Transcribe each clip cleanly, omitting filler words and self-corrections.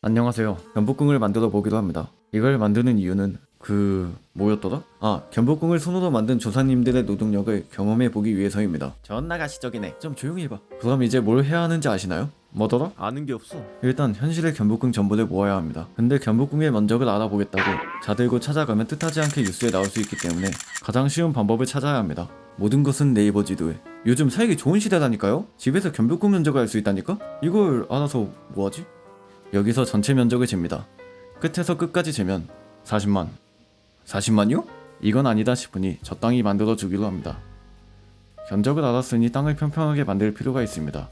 안녕하세요. 견복궁을 만들어 보기로 합니다. 이걸 만드는 이유는 뭐였더라? 견복궁을 손으로 만든 조사님들의 노동력을 경험해 보기 위해서입니다. 존나 가시적이네. 좀 조용히 해봐. 그럼 이제 뭘 해야 하는지 아시나요? 뭐더라? 아는 게 없어. 일단 현실의 견복궁 정보를 모아야 합니다. 근데 견복궁의 면적을 알아보겠다고 자들고 찾아가면 뜻하지 않게 뉴스에 나올 수 있기 때문에 가장 쉬운 방법을 찾아야 합니다. 모든 것은 네이버 지도에. 요즘 살기 좋은 시대라니까요? 집에서 견복궁 면적을 알 수 있다니까? 이걸 알아서 뭐하지? 여기서 전체 면적을 잽니다. 끝에서 끝까지 재면 40만. 40만이요? 이건 아니다 싶으니 저 땅이 만들어 주기로 합니다. 견적을 알았으니 땅을 평평하게 만들 필요가 있습니다.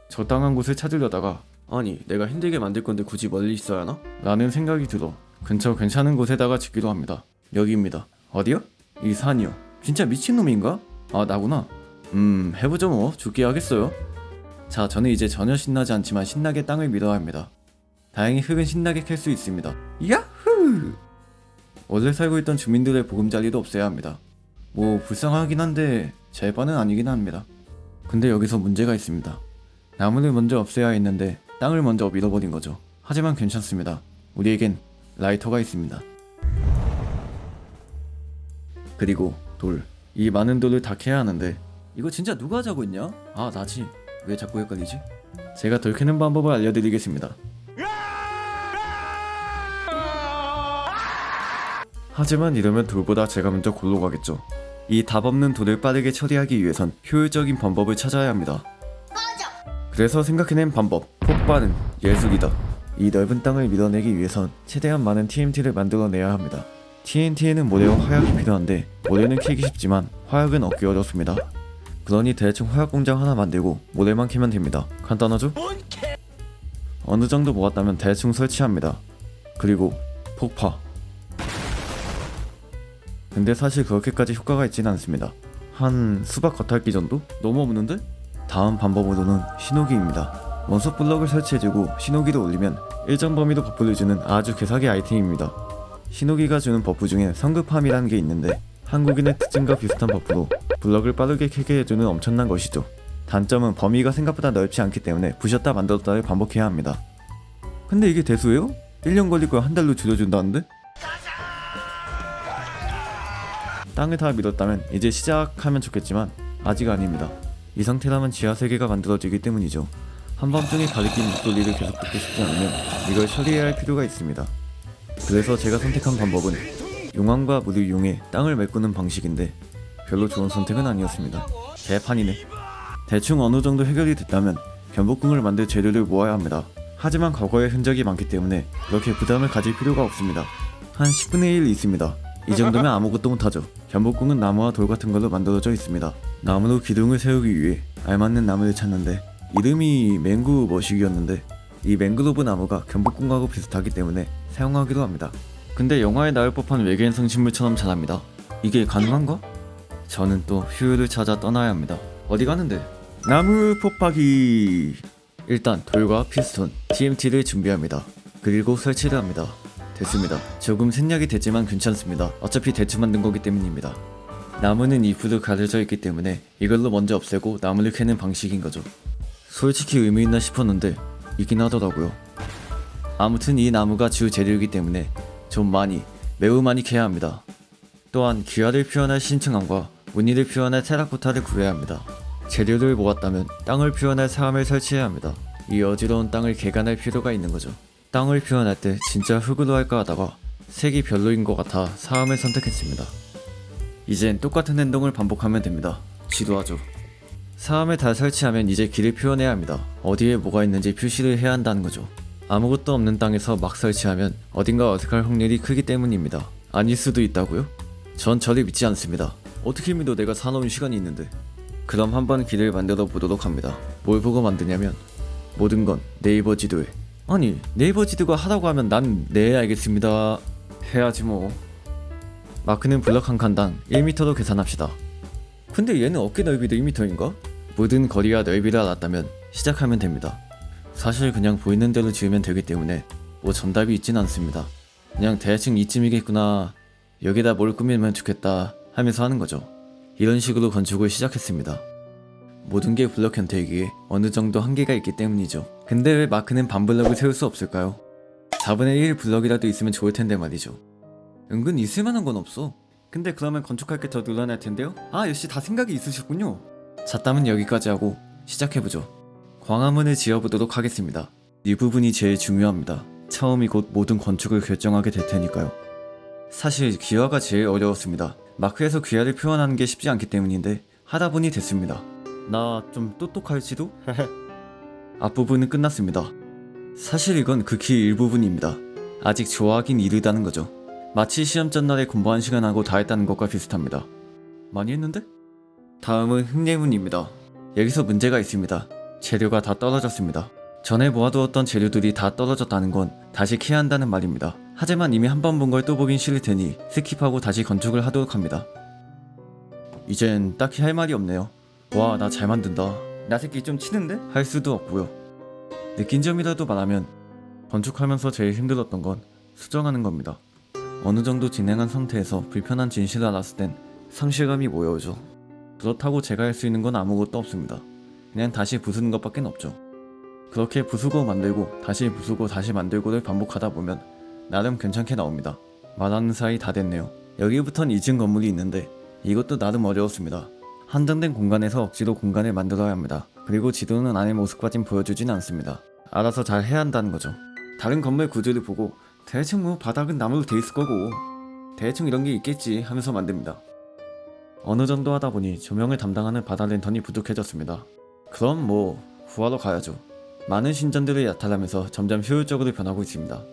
적당한 곳을 찾으려다가 아니 내가 힘들게 만들 건데 굳이 멀리 있어야 하나? 라는 생각이 들어 근처 괜찮은 곳에다가 짓기로 합니다. 여기입니다. 어디요? 이 산이요. 진짜 미친놈인가? 아 나구나. 해보죠 뭐. 죽게 하겠어요. 자 저는 이제 전혀 신나지 않지만 신나게 땅을 밀어야 합니다. 다행히 흙은 신나게 캘 수 있습니다. 야후! 원래 살고 있던 주민들의 보금자리도 없애야 합니다. 뭐 불쌍하긴 한데 제 바는 아니긴 합니다. 근데 여기서 문제가 있습니다. 나무를 먼저 없애야 했는데 땅을 먼저 밀어버린 거죠. 하지만 괜찮습니다. 우리에겐 라이터가 있습니다. 그리고 돌. 이 많은 돌을 다 캐야 하는데 이거 진짜 누가 하자고 했냐? 아 나지. 왜 자꾸 헷갈리지? 제가 돌 캐는 방법을 알려드리겠습니다. 하지만 이러면 돌보다 제가 먼저 골로 가겠죠. 이 답 없는 돌을 빠르게 처리하기 위해선 효율적인 방법을 찾아야 합니다. 그래서 생각해낸 방법, 폭발은 예술이다. 이 넓은 땅을 밀어내기 위해선 최대한 많은 TNT를 만들어내야 합니다. TNT에는 모래와 화약이 필요한데 모래는 캐기 쉽지만 화약은 얻기 어렵습니다. 그러니 대충 화약 공장 하나 만들고 모래만 캐면 됩니다. 간단하죠? 어느 정도 모았다면 대충 설치합니다. 그리고 폭파. 근데 사실 그렇게까지 효과가 있지는 않습니다. 한 수박 겉핥기 정도? 너무 없는데? 다음 방법으로는 신호기입니다. 원석 블럭을 설치해주고 신호기를 올리면 일정 범위로 버프를 주는 아주 개사기 아이템입니다. 신호기가 주는 버프 중에 성급함이라는 게 있는데 한국인의 특징과 비슷한 버프로 블럭을 빠르게 캐게 해주는 엄청난 것이죠. 단점은 범위가 생각보다 넓지 않기 때문에 부셨다 만들었다를 반복해야 합니다. 근데 이게 대수예요? 1년 걸릴 걸 한 달로 줄여준다는데? 땅을 다 밀었다면 이제 시작하면 좋겠지만 아직 아닙니다. 이 상태라면 지하 세계가 만들어지기 때문이죠. 한밤중에 가리킨 목소리를 계속 듣고 싶지 않으면 이걸 처리해야 할 필요가 있습니다. 그래서 제가 선택한 방법은 용암과 물을 이용해 땅을 메꾸는 방식인데 별로 좋은 선택은 아니었습니다. 개판이네. 대충 어느 정도 해결이 됐다면 견복궁을 만들 재료를 모아야 합니다. 하지만 과거의 흔적이 많기 때문에 그렇게 부담을 가질 필요가 없습니다. 한 10분의 1 있습니다. 이 정도면 아무것도 못하죠. 견복궁은 나무와 돌 같은 걸로 만들어져 있습니다. 나무로 기둥을 세우기 위해 알맞는 나무를 찾는데 이름이 맹구 머시기였는데 이 맹그로브 나무가 견복궁하고 비슷하기 때문에 사용하기도 합니다. 근데 영화에 나올 법한 외계인 성식물처럼 자랍니다. 이게 가능한가? 저는 또 효율을 찾아 떠나야 합니다. 어디 가는데? 나무 폭파기. 일단 돌과 피스톤, TNT를 준비합니다. 그리고 설치를 합니다. 됐습니다. 조금 생략이 됐지만 괜찮습니다. 어차피 대충 만든 거기 때문입니다. 나무는 잎으로 가려져 있기 때문에 이걸로 먼저 없애고 나무를 캐는 방식인 거죠. 솔직히 의미 있나 싶었는데 있긴 하더라고요. 아무튼 이 나무가 주 재료이기 때문에 좀 매우 많이 캐야 합니다. 또한 귀화를 표현할 신층함과 무늬를 표현할 테라코타를 구해야 합니다. 재료를 모았다면 땅을 표현할 사암을 설치해야 합니다. 이 어지러운 땅을 개간할 필요가 있는 거죠. 땅을 표현할 때 진짜 흙으로 할까 하다가 색이 별로인 것 같아 사암을 선택했습니다. 이젠 똑같은 행동을 반복하면 됩니다. 지루하죠. 사암을 다 설치하면 이제 길을 표현해야 합니다. 어디에 뭐가 있는지 표시를 해야 한다는 거죠. 아무것도 없는 땅에서 막 설치하면 어딘가 어색할 확률이 크기 때문입니다. 아닐 수도 있다고요? 전 저를 믿지 않습니다. 어떻게 믿어 내가 사놓은 시간이 있는데. 그럼 한번 길을 만들어 보도록 합니다. 뭘 보고 만드냐면 모든 건 네이버 지도에. 아니 네이버 지도가 하라고 하면 난 네 알겠습니다 해야지 뭐. 마크는 블럭 한 칸당 1m로 계산합시다. 근데 얘는 어깨 넓이도 1m인가? 모든 거리와 넓이를 알았다면 시작하면 됩니다. 사실 그냥 보이는 대로 지으면 되기 때문에 뭐 정답이 있진 않습니다. 그냥 대충 이쯤이겠구나, 여기다 뭘 꾸미면 좋겠다 하면서 하는 거죠. 이런 식으로 건축을 시작했습니다. 모든 게 블럭 형태이기에 어느 정도 한계가 있기 때문이죠. 근데 왜 마크는 반블럭을 세울 수 없을까요? 4분의 1 블럭이라도 있으면 좋을 텐데 말이죠. 은근 있을 만한 건 없어. 근데 그러면 건축할 게 더 늘어날 텐데요? 아, 역시 다 생각이 있으셨군요. 잡담은 여기까지 하고 시작해보죠. 광화문을 지어보도록 하겠습니다. 이 부분이 제일 중요합니다. 처음이 곧 모든 건축을 결정하게 될 테니까요. 사실 귀화가 제일 어려웠습니다. 마크에서 귀화를 표현하는 게 쉽지 않기 때문인데 하다 보니 됐습니다. 나 좀 똑똑할지도? 앞부분은 끝났습니다. 사실 이건 극히 일부분입니다. 아직 좋아하긴 이르다는 거죠. 마치 시험 전날에 공부 1시간 하고 다 했다는 것과 비슷합니다. 많이 했는데? 다음은 흙내문입니다. 여기서 문제가 있습니다. 재료가 다 떨어졌습니다. 전에 모아두었던 재료들이 다 떨어졌다는 건 다시 캐야 한다는 말입니다. 하지만 이미 한 번 본 걸 또 보긴 싫을 테니 스킵하고 다시 건축을 하도록 합니다. 이젠 딱히 할 말이 없네요. 와, 나 잘 만든다. 나 새끼 좀 치는데? 할 수도 없고요. 느낀 점이라도 말하면 건축하면서 제일 힘들었던 건 수정하는 겁니다. 어느 정도 진행한 상태에서 불편한 진실을 알았을 땐 상실감이 모여오죠. 그렇다고 제가 할 수 있는 건 아무것도 없습니다. 그냥 다시 부수는 것밖엔 없죠. 그렇게 부수고 만들고 다시 부수고 다시 만들고를 반복하다 보면 나름 괜찮게 나옵니다. 말하는 사이 다 됐네요. 여기부턴 2층 건물이 있는데 이것도 나름 어려웠습니다. 한정된 공간에서 억지로 공간을 만들어야 합니다. 그리고 지도는 안의 모습까진 보여주진 않습니다. 알아서 잘 해야 한다는 거죠. 다른 건물 구조를 보고 대충 뭐 바닥은 나무로 돼 있을 거고 대충 이런 게 있겠지 하면서 만듭니다. 어느 정도 하다 보니 조명을 담당하는 바다 랜턴이 부족해졌습니다. 그럼 뭐 구하러 가야죠. 많은 신전들을 야탈하면서 점점 효율적으로 변하고 있습니다.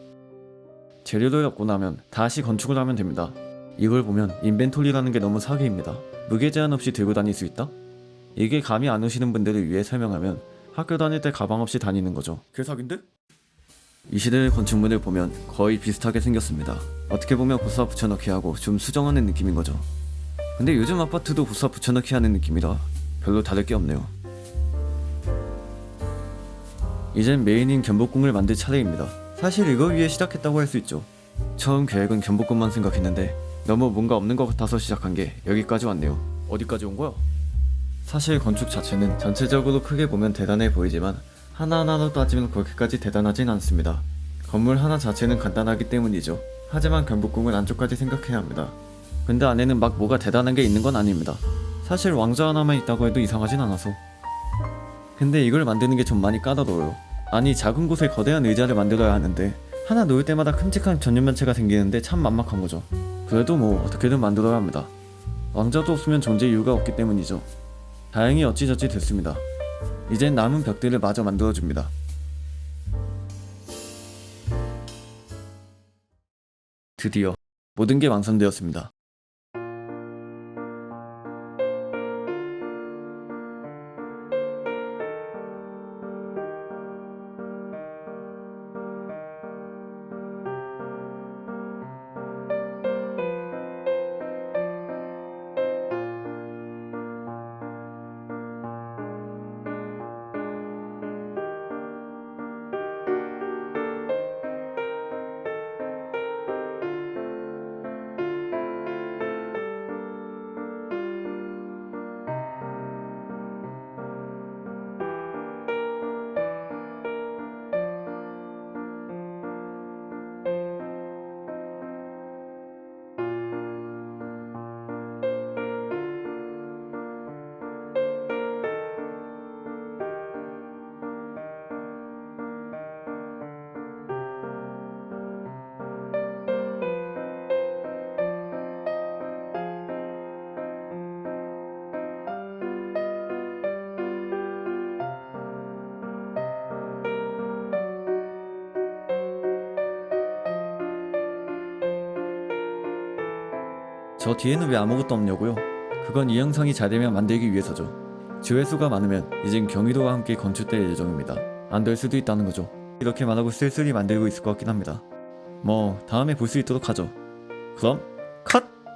재료를 얻고 나면 다시 건축을 하면 됩니다. 이걸 보면 인벤토리라는 게 너무 사기입니다. 무게 제한 없이 들고 다닐 수 있다? 이게 감이 안 오시는 분들을 위해 설명하면 학교 다닐 때 가방 없이 다니는 거죠. 개사기인데? 이 시대의 건축물을 보면 거의 비슷하게 생겼습니다. 어떻게 보면 보사 붙여넣기 하고 좀 수정하는 느낌인 거죠. 근데 요즘 아파트도 보사 붙여넣기 하는 느낌이라 별로 다를 게 없네요. 이젠 메인인 견복궁을 만들 차례입니다. 사실 이거 위해 시작했다고 할 수 있죠. 처음 계획은 견복궁만 생각했는데 너무 뭔가 없는 것 같아서 시작한 게 여기까지 왔네요. 어디까지 온 거야? 사실 건축 자체는 전체적으로 크게 보면 대단해 보이지만 하나하나로 따지면 그렇게까지 대단하진 않습니다. 건물 하나 자체는 간단하기 때문이죠. 하지만 견복궁은 안쪽까지 생각해야 합니다. 근데 안에는 막 뭐가 대단한 게 있는 건 아닙니다. 사실 왕좌 하나만 있다고 해도 이상하진 않아서. 근데 이걸 만드는 게 좀 많이 까다로워요. 아니, 작은 곳에 거대한 의자를 만들어야 하는데 하나 놓을 때마다 큼직한 전면체가 생기는데 참 만막한 거죠. 그래도 뭐 어떻게든 만들어야 합니다. 왕좌도 없으면 존재 이유가 없기 때문이죠. 다행히 어찌저찌 됐습니다. 이젠 남은 벽들을 마저 만들어줍니다. 드디어 모든 게 완성되었습니다. 저 뒤에는 왜 아무것도 없냐고요? 그건 이 영상이 잘 되면 만들기 위해서죠. 조회수가 많으면 이젠 경위도와 함께 건축될 예정입니다. 안 될 수도 있다는 거죠. 이렇게 말하고 쓸쓸히 만들고 있을 것 같긴 합니다. 뭐 다음에 볼 수 있도록 하죠. 그럼